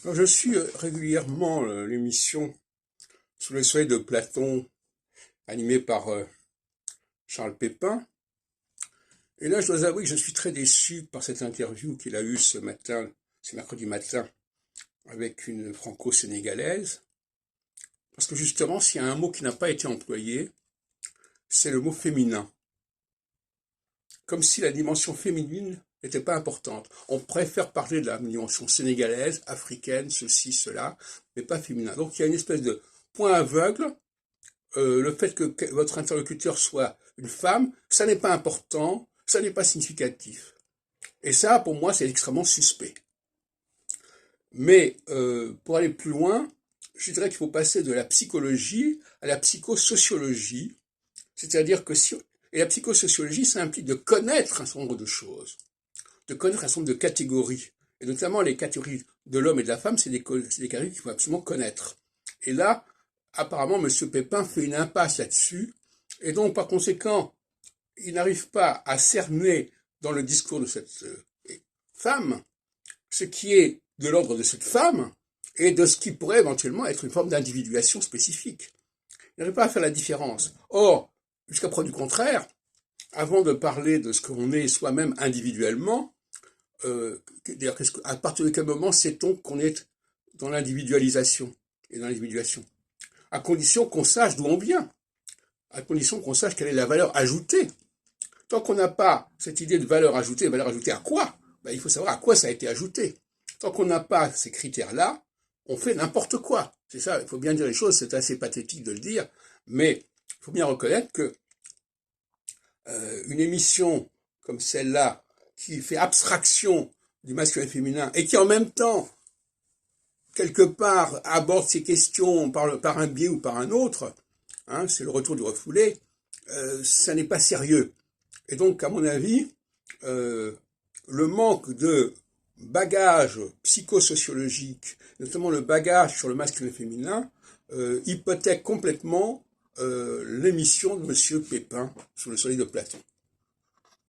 Alors, je suis régulièrement l'émission Sous le soleil de Platon, animée par Charles Pépin. Et là, je dois avouer que je suis très déçu par cette interview qu'il a eue ce matin, ce mercredi matin, avec une franco-sénégalaise. Parce que justement, s'il y a un mot qui n'a pas été employé, c'est le mot féminin. Comme si la dimension féminine n'était pas importante. On préfère parler de la dimension sénégalaise, africaine, ceci, cela, mais pas féminin. Donc il y a une espèce de point aveugle. Le fait que votre interlocuteur soit une femme, ça n'est pas important, ça n'est pas significatif. Et ça, pour moi, c'est extrêmement suspect. Mais pour aller plus loin, je dirais qu'il faut passer de la psychologie à la psychosociologie. C'est-à-dire que et la psychosociologie, ça implique de connaître un certain nombre de choses, de connaître un certain nombre de catégories. Et notamment les catégories de l'homme et de la femme, c'est des catégories qu'il faut absolument connaître. Et là, apparemment, M. Pépin fait une impasse là-dessus. Et donc, par conséquent, il n'arrive pas à cerner dans le discours de cette femme ce qui est de l'ordre de cette femme et de ce qui pourrait éventuellement être une forme d'individuation spécifique. Il n'arrive pas à faire la différence. Or, jusqu'à preuve du contraire, avant de parler de ce qu'on est soi-même individuellement, à partir de quel moment sait-on qu'on est dans l'individualisation et dans l'individuation? À condition qu'on sache d'où on vient, à condition qu'on sache quelle est la valeur ajoutée. Tant qu'on n'a pas cette idée de valeur ajoutée à quoi? Il faut savoir à quoi ça a été ajouté. Tant qu'on n'a pas ces critères-là, on fait n'importe quoi. C'est ça, il faut bien dire les choses, c'est assez pathétique de le dire, mais il faut bien reconnaître que une émission comme celle-là, qui fait abstraction du masculin et féminin, et qui en même temps, quelque part, aborde ces questions par un biais ou par un autre, hein, c'est le retour du refoulé, ça n'est pas sérieux. Et donc, à mon avis, le manque de bagage psychosociologique, notamment le bagage sur le masculin et féminin, hypothèque complètement l'émission de M. Pépin Sous le soleil de Platon.